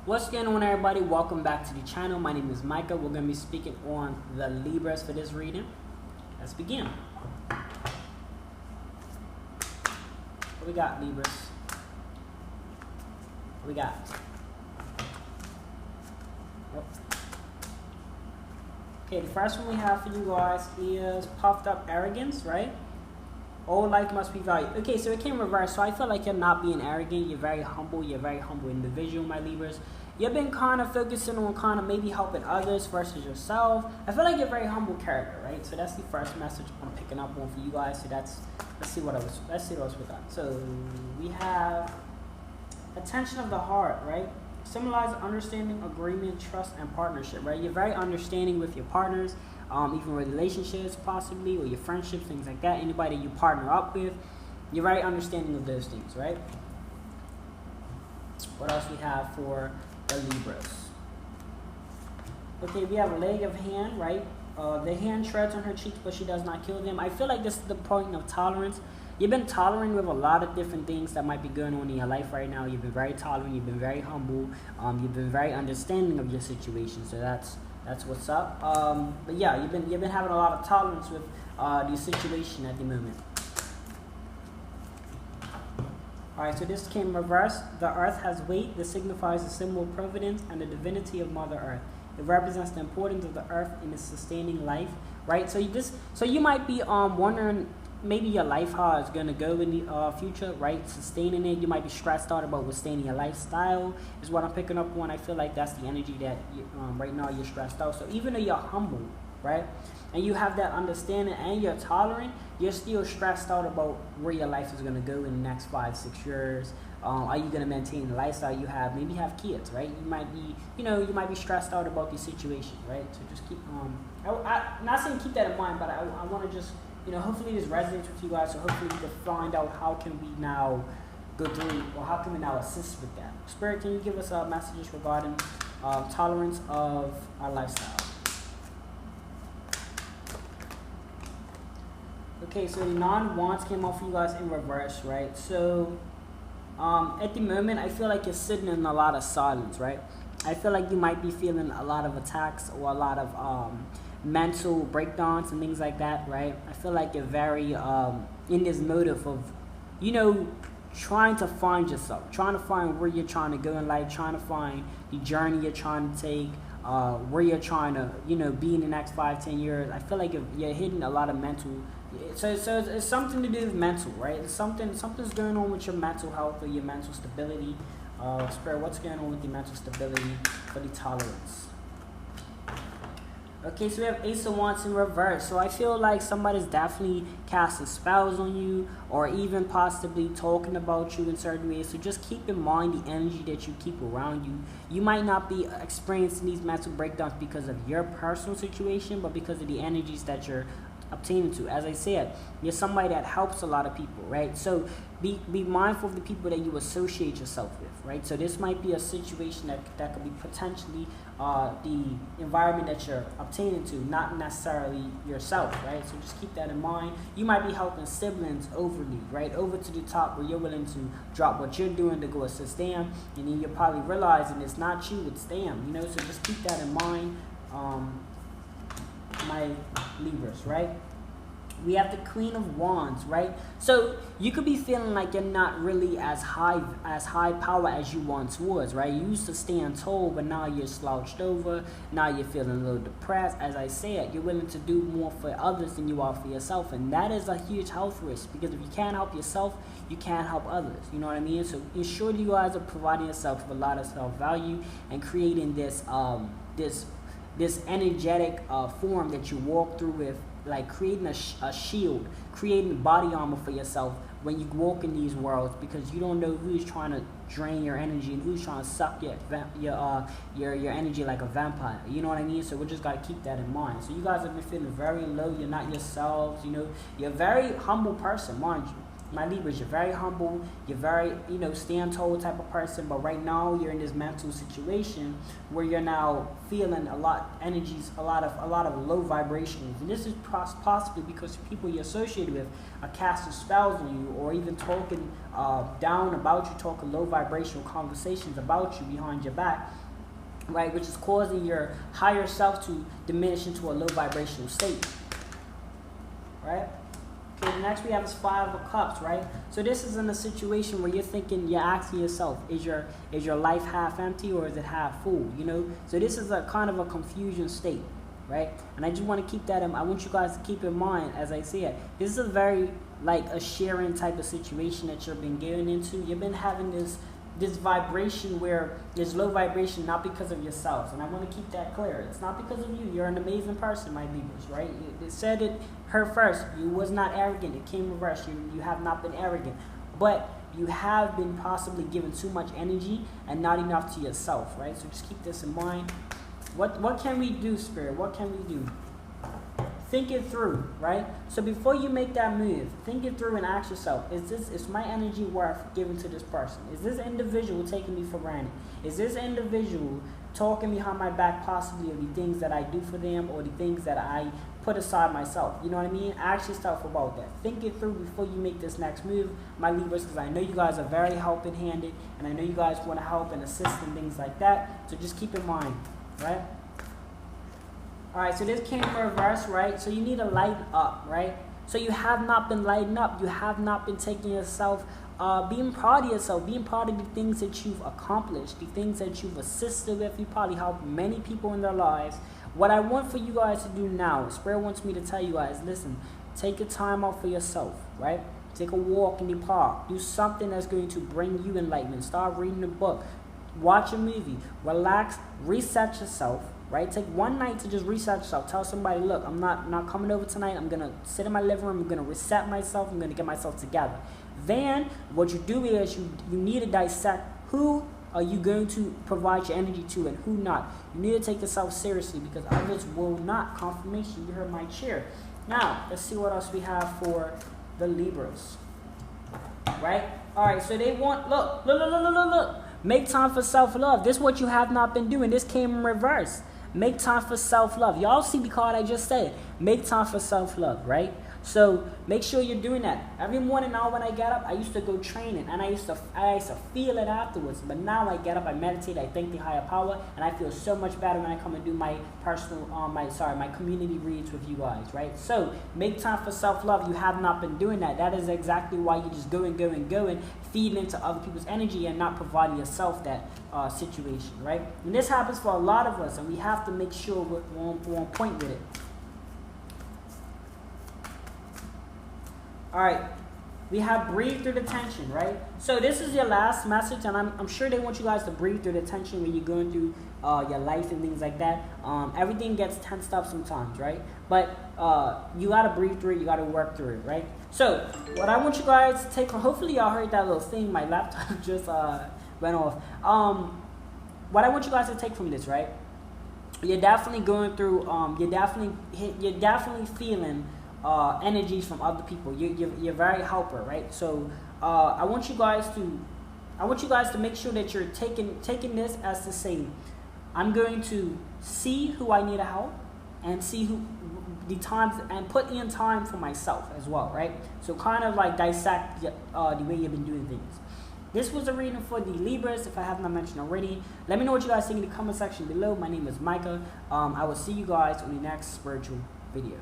What's going on, everybody? Welcome back to the channel. My name is Micah. We're going to be speaking on the Libras for this reading. Let's begin. What we got, Libras? What we got? Oh. Okay, the first one we have for you guys is puffed up arrogance, right? All life must be valued. Okay, so it came reverse. So I feel like you're not being arrogant. You're very humble. You're a very humble individual, my Libras. You've been kind of focusing on kind of maybe helping others versus yourself. I feel like you're a very humble character, right? So that's the first message I'm picking up on for you guys. So let's see what else we got. So we have attention of the heart, right? Symbolize understanding, agreement, trust, and partnership, right? You're very understanding with your partners. Even relationships possibly, or your friendships, things like that, anybody you partner up with, you're very understanding of those things, right? What else we have for the Libras? Okay, we have a leg of hand, right? The hand treads on her cheeks, but she does not kill them. I feel like this is the point of tolerance. You've been tolerant with a lot of different things that might be going on in your life right now. You've been very tolerant, you've been very humble, you've been very understanding of your situation, so that's what's up. But yeah, you've been having a lot of tolerance with the situation at the moment. Alright, so this came reverse. The earth has weight. This signifies the symbol of providence and the divinity of Mother Earth. It represents the importance of the earth in its sustaining life, right? So you might be wondering maybe your life, how it's gonna go in the future, right? Sustaining it. You might be stressed out about sustaining your lifestyle is what I'm picking up on. I feel like that's the energy that right now you're stressed out. So even though you're humble, right, and you have that understanding and you're tolerant, you're still stressed out about where your life is gonna go in the next 5-6 years. Are you gonna maintain the lifestyle you have? Maybe have kids, right? You might be stressed out about the situation, right? So just keep I'm not saying keep that in mind, but I want to just, hopefully this resonates with you guys. So hopefully we can find out how can we now go through, or how can we now assist with that. Spirit, can you give us messages regarding tolerance of our lifestyle? Okay, so the non-wands came off for you guys in reverse, right? So at the moment, I feel like you're sitting in a lot of silence, right? I feel like you might be feeling a lot of attacks or a lot of mental breakdowns and things like that, right? I feel like you're very in this motive of, trying to find yourself, trying to find where you're trying to go in life, trying to find the journey you're trying to take, where you're trying to, be in the next 5-10 years. I feel like you're hitting a lot of mental. So it's something to do with mental, right? It's something's going on with your mental health or your mental stability. Spirit, what's going on with the mental stability for the tolerance? Okay, so we have Ace of Wands in reverse. So I feel like somebody's definitely casting spells on you, or even possibly talking about you in certain ways. So just keep in mind the energy that you keep around you. You might not be experiencing these mental breakdowns because of your personal situation, but because of the energies that you're obtaining to. As I said, you're somebody that helps a lot of people, right? So be mindful of the people that you associate yourself with, right? So this might be a situation that could be potentially the environment that you're obtaining to, not necessarily yourself, right? So just keep that in mind. You might be helping siblings overly, right? Over to the top, where you're willing to drop what you're doing to go assist them, and then you're probably realizing it's not you, it's them, so just keep that in mind. My Libras, right? We have the Queen of Wands, right? So you could be feeling like you're not really as high power as you once was, right? You used to stand tall, but now you're slouched over. Now you're feeling a little depressed. As I said, you're willing to do more for others than you are for yourself, and that is a huge health risk, because if you can't help yourself, you can't help others. You know what I mean? So ensure you guys are providing yourself with a lot of self-value and creating this this energetic form that you walk through with, like creating a shield, creating body armor for yourself when you walk in these worlds, because you don't know who's trying to drain your energy and who's trying to suck your energy like a vampire. You know what I mean? So we just got to keep that in mind. So you guys have been feeling very low. You're not yourselves. You're a very humble person, mind you. my Libras, you're very humble, you're very, stand tall type of person, but right now you're in this mental situation where you're now feeling a lot of low vibrations, and this is possibly because people you're associated with are casting spells on you, or even talking down about you, talking low vibrational conversations about you behind your back, right, which is causing your higher self to diminish into a low vibrational state, right? Okay, next we have is Five of Cups, right? So this is in a situation where you're asking yourself, is your life half empty or is it half full? So this is a kind of a confusion state, right? And I just want to keep that I want you guys to keep in mind as I say it. This is a very like a sharing type of situation that you've been getting into. You've been having this vibration where there's low vibration, not because of yourselves, and I want to keep that clear. It's not because of you. You're an amazing person, my Libras, right? It said it her first. You was not arrogant. It came reverse. You have not been arrogant, but you have been possibly given too much energy and not enough to yourself, right? So just keep this in mind. What can we do, Spirit? What can we do? Think it through, right? So before you make that move, think it through and ask yourself, is my energy worth giving to this person? Is this individual taking me for granted? Is this individual talking behind my back possibly of the things that I do for them or the things that I put aside myself? You know what I mean? Ask yourself about that. Think it through before you make this next move, my Libras, because I know you guys are very helping-handed, and I know you guys want to help and assist and things like that. So just keep in mind, right? All right, so this came in reverse, right? So you need to lighten up, right? So you have not been lighting up. You have not been taking yourself, being proud of yourself, being proud of the things that you've accomplished, the things that you've assisted with. You probably helped many people in their lives. What I want for you guys to do now, Spirit wants me to tell you guys, listen, take a time out for yourself, right? Take a walk in the park. Do something that's going to bring you enlightenment. Start reading a book. Watch a movie. Relax. Reset yourself. Right? Take one night to just reset yourself. Tell somebody, look, I'm not coming over tonight. I'm going to sit in my living room. I'm going to reset myself. I'm going to get myself together. Then what you do is you need to dissect who are you going to provide your energy to and who not. You need to take yourself seriously because others will not. Confirmation. You heard my cheer. Now, let's see what else we have for the Libras. Right? All right, so they want, look. Make time for self-love. This is what you have not been doing. This came in reverse. Make time for self-love. Y'all see the card I just said. Make time for self-love, right? So make sure you're doing that. Every morning now when I get up, I used to go training and I used to feel it afterwards. But now I get up, I meditate, I thank the higher power, and I feel so much better when I come and do my personal, my community reads with you guys, right? So make time for self-love. You have not been doing that. That is exactly why you're just going, feeding into other people's energy and not providing yourself that situation, right? And this happens for a lot of us, and we have to make sure we're on point with it. All right, we have breathe through the tension, right? So this is your last message, and I'm sure they want you guys to breathe through the tension when you're going through your life and things like that. Everything gets tensed up sometimes, right? But you got to breathe through it. You got to work through it, right? So what I want you guys to take from, hopefully y'all heard that little thing. My laptop just went off. What I want you guys to take from this, right? You're definitely going through, you're definitely feeling energies from other people. You're very helper, right? So I want you guys to make sure that you're taking this as to say, I'm going to see who I need to help and see who the times and put in time for myself as well, right? So kind of like dissect the way you've been doing things. This was a reading for the Libras, if I have not mentioned already. Let me know what you guys think in the comment section below. My name is Micah. I will see you guys on the next spiritual video.